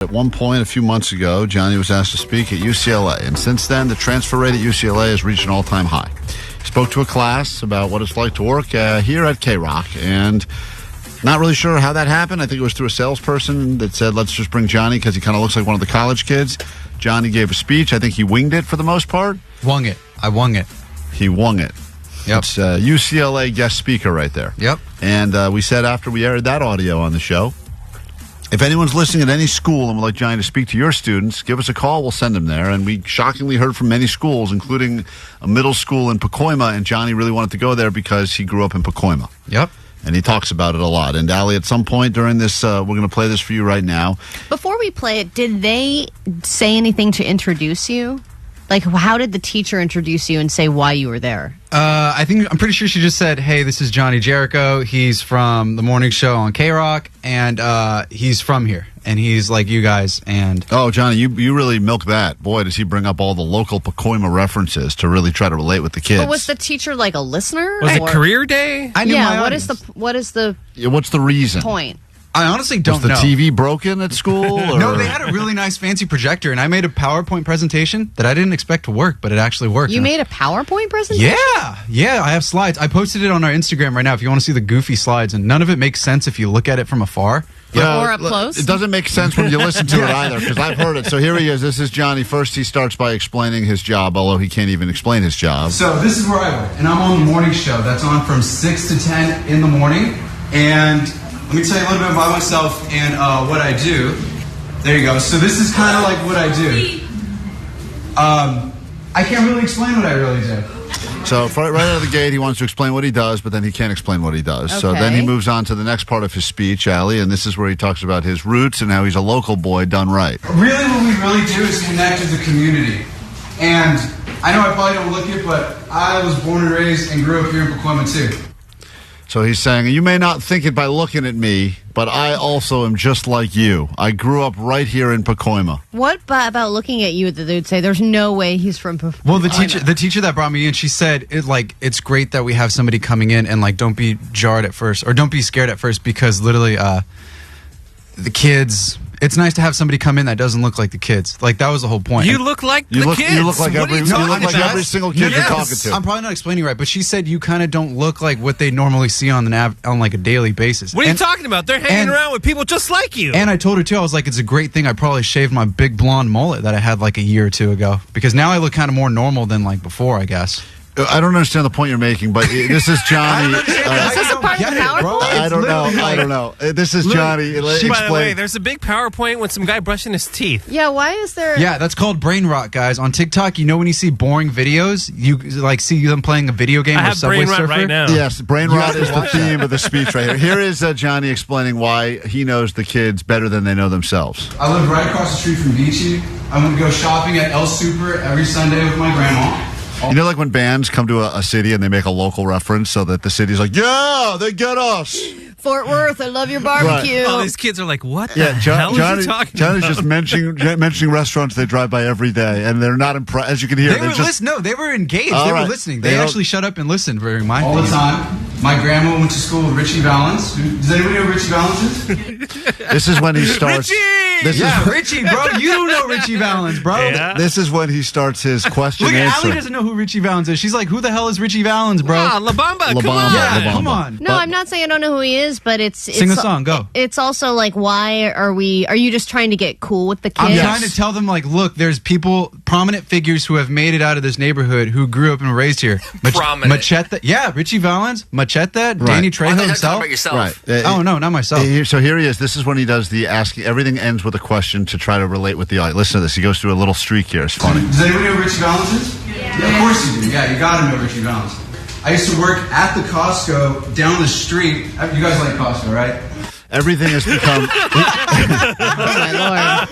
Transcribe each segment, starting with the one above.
At one point, a few months ago, Johnny was asked to speak at UCLA, and since then, the transfer rate at UCLA has reached an all-time high. He spoke to a class about what it's like to work here at KROQ, and not really sure how that happened. I think it was through a salesperson that said, let's just bring Johnny because he kind of looks like one of the college kids. Johnny gave a speech. I think he winged it for the most part. Wung it. I wung it. He wung it. Yep. It's UCLA guest speaker right there. Yep. And we said after we aired that audio on the show, if anyone's listening at any school and would like Johnny to speak to your students, give us a call. We'll send him there. And we shockingly heard from many schools, including a middle school in Pacoima, and Johnny really wanted to go there because he grew up in Pacoima. Yep. And he talks about it a lot. And, Allie, at some point during this, we're going to play this for you right now. Before we play it, did they say anything to introduce you? Like, how did the teacher introduce you and say why you were there? I'm pretty sure she just said, hey, this is Johnny Jericho. He's from the morning show on KROQ, and he's from here. And he's like you guys. And oh, Johnny, you really milk that. Boy, does he bring up all the local Pacoima references to really try to relate with the kids. But was the teacher like a listener? Was it career day? I knew my what audience. is the what's the reason? point? I honestly don't know. know. Was the TV broken at school? Or? No, they had a really nice fancy projector, and I made a PowerPoint presentation that I didn't expect to work, but it actually worked. You made a PowerPoint presentation? Yeah, I have slides. I posted it on our Instagram right now if you want to see the goofy slides, and none of it makes sense if you look at it from afar. Yeah, or up close? It doesn't make sense when you listen to it either, because I've heard it. So here he is. This is Johnny. First, he starts by explaining his job, although he can't even explain his job. So this is where I work, and I'm on the morning show that's on from 6 to 10 in the morning, and let me tell you a little bit about myself and what I do. There you go. So this is kind of like what I do. I can't really explain what I really do. So right out of the gate, he wants to explain what he does, but then he can't explain what he does. So then he moves on to the next part of his speech, Allie, and this is where he talks about his roots and how he's a local boy done right. Really, what we really do is connect with the community. And I know I probably don't look it, but I was born and raised and grew up here in Pacoima too. So he's saying, you may not think it by looking at me, but I also am just like you. I grew up right here in Pacoima. What about looking at you that they would say, there's no way he's from Pacoima? Well, the teacher that brought me in, she said, it's great that we have somebody coming in and, don't be jarred at first, or don't be scared at first, because literally the kids... It's nice to have somebody come in that doesn't look like the kids. That was the whole point. You look like the kids. You look like every single kid you're talking to. I'm probably not explaining right, but she said you kind of don't look like what they normally see on a daily basis. What are you talking about? They're hanging around with people just like you. And I told her too, I was like, it's a great thing I probably shaved my big blonde mullet that I had a year or two ago, because now I look kind of more normal than before, I guess. I don't understand the point you're making, but this is Johnny. Is this a part of the PowerPoint? I don't know. This is Johnny. By the way, there's a big PowerPoint with some guy brushing his teeth. Yeah, why is there... Yeah, that's called brain rot, guys. On TikTok, when you see boring videos, you see them playing a video game or Subway Surfer? I have brain rot right now. Yes, brain rot is the theme of the speech right here. Here is Johnny explaining why he knows the kids better than they know themselves. I live right across the street from Beachy. I'm going to go shopping at El Super every Sunday with my grandma. You know, when bands come to a city and they make a local reference so that the city's like, yeah, they get us. Fort Worth, I love your barbecue. Right. All these kids are like, what the hell are you talking Johnny's about? just mentioning restaurants they drive by every day, and they're not impressed. As you can hear, they were engaged. All they right. were listening. They actually shut up and listened during my all the time. My grandma went to school with Richie Valens. Does anybody know who Richie Valens is? This is when he starts. Richie! Richie, bro. You don't know Richie Valens, bro. Yeah. This is when he starts his question Look, answer. Allie doesn't know who Richie Valens is. She's like, who the hell is Richie Valens, bro? Ah, La Bamba, come Bamba, on. La Bamba. Come on. No, I'm not saying I don't know who he is, but it's Sing a song, go. It's also why are you just trying to get cool with the kids? I'm trying to tell them, look, there's people, prominent figures who have made it out of this neighborhood who grew up and were raised here. Prominent. Machete, yeah, Richie Valens, Machete, Danny Trejo himself. Yourself. Right. Oh, no, not myself. So here he is. This is when he does the asking. Everything ends with a question to try to relate with the audience. Listen to this. He goes through a little streak here. It's funny. Does anybody know who Richie Valens is? Yeah, of course you do. Yeah, you gotta know Richie Valens. I used to work at the Costco down the street. You guys like Costco, right? Everything has become. Oh my Lord!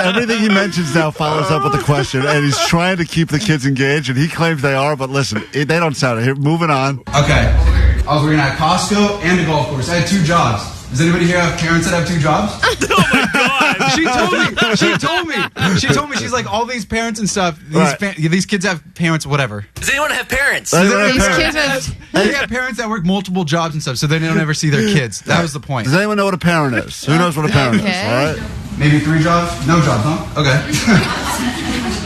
Everything he mentions now follows up with a question, and he's trying to keep the kids engaged, and he claims they are. But listen, they don't sound it. Here, moving on. Okay. I was working at Costco and a golf course. I had 2 jobs. Does anybody here have parents that have 2 jobs? Oh my God! She told me. She's like, all these parents and stuff. These kids have parents, whatever. Does anyone have parents? These kids have... They have parents that work multiple jobs and stuff, so they don't ever see their kids. That was the point. Does anyone know what a parent is? Who knows what a parent is? All right. maybe 3 jobs. No jobs, huh? Okay.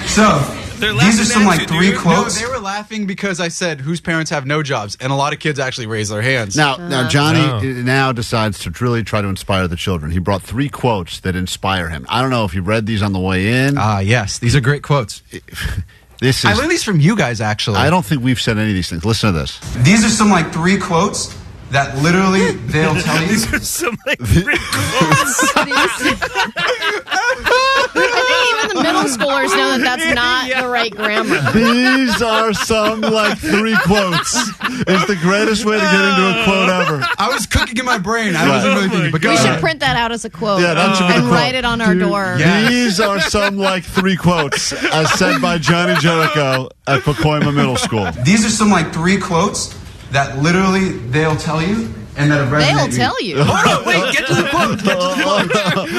So They're these are some laughing like at you, 3 dude. No, quotes. they were laughing because I said whose parents have no jobs, and a lot of kids actually raised their hands. Now Johnny Oh. now decides to really try to inspire the children. He brought 3 quotes that inspire him. I don't know if you read these on the way in. Yes, these are great quotes. This I is. learned these from you guys, actually. I don't think we've said any of these things. Listen to this. These are some like 3 quotes that literally they'll tell you. These are some like 3 I think even the middle schoolers know that that's not Yeah. the right grammar. These are some like 3 quotes. It's the greatest way to get into a quote ever. I was cooking in my brain. I wasn't really thinking, but go We should ahead. print that out as a quote Yeah, that should be the and quote. write it on our door. Yeah. These are some like 3 quotes as said by Johnny Jericho at Pacoima Middle School. These are some like 3 quotes that literally they'll tell you and that have resonated. They'll me. tell you. Hold on, wait, get to the quote. Get to the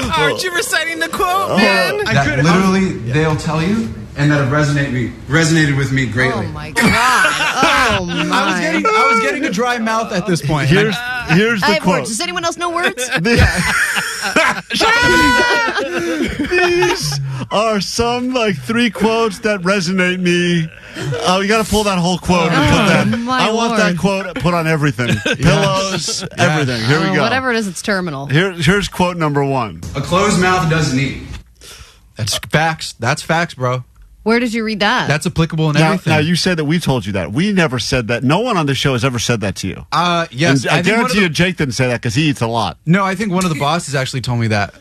quote. Aren't you reciting the quote, man? That literally they'll tell you and that have resonated with me greatly. Oh my god. Oh my. I was getting a dry mouth at this point. Here's I the have quote. words. Does anyone else know words? These are some like 3 quotes that resonate me. Oh, you got to pull that whole quote and put that. my I want that Lord. quote put on everything. Pillows, everything. Here we go. Whatever it is, it's terminal. Here's quote number 1. A closed mouth doesn't eat. That's facts. That's facts, bro. Where did you read that? That's applicable in Now, everything. now you said that we told you that. We never said that. No one on the show has ever said that to you. Yes. And I think one of guarantee you the- Jake didn't say that because he eats a lot. No, I think one of the bosses actually told me that.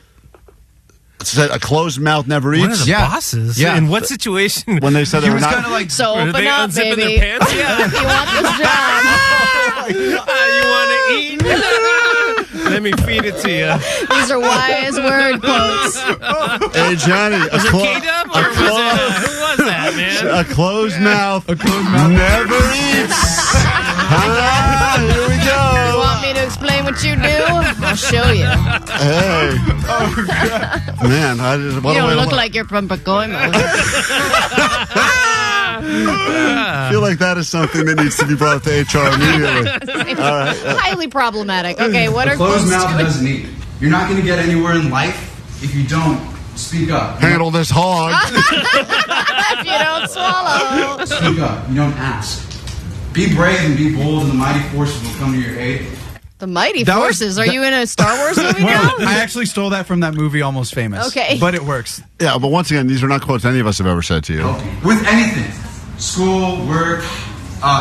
Said a closed mouth never One of eats. the Yeah. bosses? Yeah. In what situation? When they said they He were was not. kind of like, so Or open they up, unzipping baby. their pants? Yeah. If you want this job, You want to eat? Let me feed it to you. these are wise word quotes. Hey Johnny, Was it K-Dub or was it, who was that, man? a closed mouth never eats. Here we You go. want me to explain what you do? I'll show you. Hey. Man, I just, what You a way don't to look like you're from Pacoima. I feel like that is something that needs to be brought to HR immediately. All right. Highly problematic. Okay, what are Closed quotes mouth doing? doesn't eat. You're not going to get anywhere in life if you don't speak up. Handle this hog. If you don't swallow. Speak up. You don't ask. Be brave and be bold, and the mighty forces will come to your aid. The Mighty That was- Forces. Are you in a Star Wars movie now? I actually stole that from that movie, Almost Famous. Okay. But it works. Yeah, but once again, these are not quotes any of us have ever said to you. Help you with anything, school, work,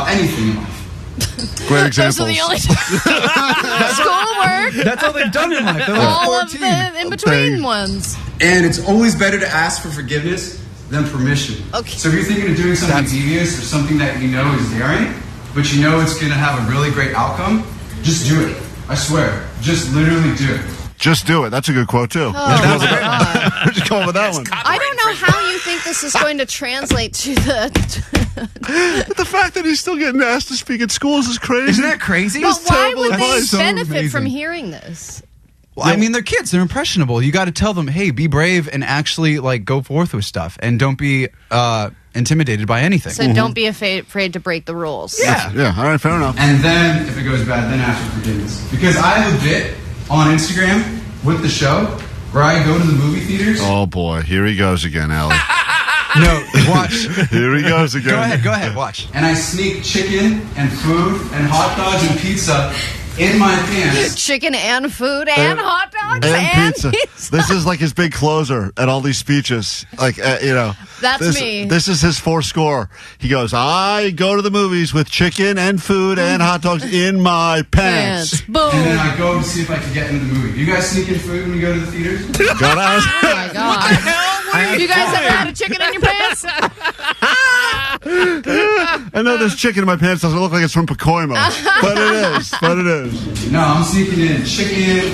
anything in life. Great Those examples. are the only schoolwork. That's all they've done in life. They're like All of 14. the in between Bang. ones. And it's always better to ask for forgiveness than permission. Okay. So if you're thinking of doing something devious or something that you know is daring, but you know it's going to have a really great outcome, just do it. I swear. Just literally do it. Just do it. That's a good quote, too. Oh, my God. Just go with that one. I don't know how you think this is going to translate to the. The fact that he's still getting asked to speak at schools is crazy. Isn't that crazy? But why terrible would they advice. So benefit amazing. from hearing this? Well, I mean, they're kids. They're impressionable. You got to tell them, hey, be brave and actually like go forth with stuff, and don't be intimidated by anything. So don't be afraid to break the rules. Yeah, all right, fair enough. And then, if it goes bad, then ask for forgiveness. Because I have a bit on Instagram with the show where I go to the movie theaters. Oh, boy. Here he goes again, Allie. No, watch. Here he goes again. Go ahead, watch. And I sneak chicken and food and hot dogs and pizza in my pants. Chicken and food and hot dogs And pizza. This is like his big closer at all these speeches. Like, That's this, me. This is his 4 score. He goes, I go to the movies with chicken and food and hot dogs in my pants. And then Boom. I go to see if I can get into the movie. You guys sneak in food when you go to the theaters? Gotta ask. Oh my God. You guys ever had a chicken in your pants? I know this chicken in my pants doesn't look like it's from Pacoima, but it is. But it is. No, I'm sneaking in chicken,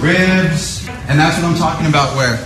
ribs, and that's what I'm talking about where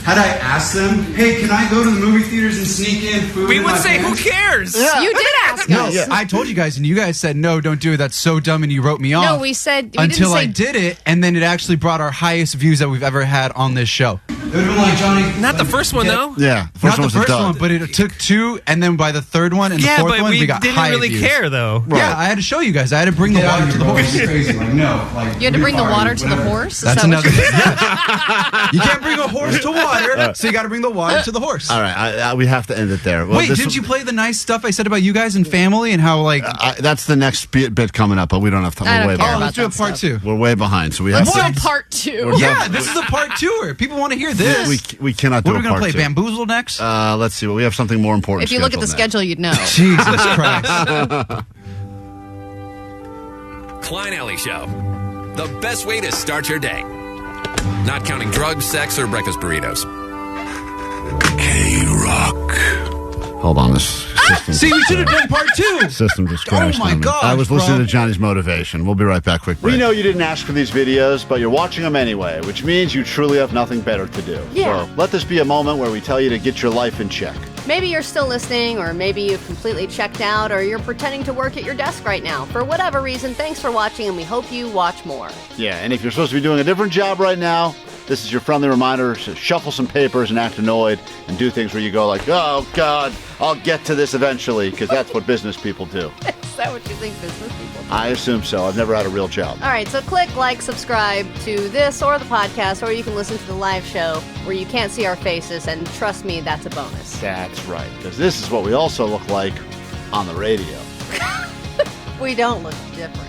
had I asked them, hey, can I go to the movie theaters and sneak in food We in would my say, pants? who cares? You did ask No, us. I told you guys, and you guys said no, don't do it. That's so dumb, and you wrote me off. No, we said we until I didn't say. did it, and then it actually brought our highest views that we've ever had on this show. It would have been like Johnny. Not the first one, though. Yeah, the first Not one was the a first dud. one, but it took 2, and then by the third one and the Yeah, fourth but one, we got didn't high really views. care, though. Yeah, I had to show you guys. I had to bring the water to the horse. It's crazy. Like, no, like You had to bring the water to the horse? Is That's that what another. you You can't bring a horse to water, so you got to bring the water to the horse. All right, we have to end it there. Well, Wait, didn't you play the nice stuff I said about you guys and family and how like? That's the next bit coming up, but we don't have time. I don't We're way care behind. about Let's do a that part stuff. 2. We're way behind, so we have So to. part 2. We're Yeah, def- this is a part 2. People want to hear this. We cannot do What are we a gonna part play? 2. Bamboozle next? Let's see. Well, we have something more important. If you look at the scheduled schedule, you'd know. Jesus Christ! Klein Alley Show. The best way to start your day. Not counting drugs, sex, or breakfast burritos. KROQ. Hold on, this system. See, we should have done part 2. System just crashed. my on me. gosh, I was listening bro. to Johnny's motivation. We'll be right back. Quick break. We know you didn't ask for these videos, but you're watching them anyway, which means you truly have nothing better to do. Yeah. So let this be a moment where we tell you to get your life in check. Maybe you're still listening, or maybe you've completely checked out, or you're pretending to work at your desk right now. For whatever reason, thanks for watching, and we hope you watch more. Yeah, and if you're supposed to be doing a different job right now, this is your friendly reminder to shuffle some papers and act annoyed and do things where you go like, oh, God, I'll get to this eventually, because that's what business people do. Is that what you think business people do? I assume so. I've never had a real job. All right, so click like, subscribe to this or the podcast, or you can listen to the live show where you can't see our faces, and trust me, that's a bonus. That's right, because this is what we also look like on the radio. We don't look different.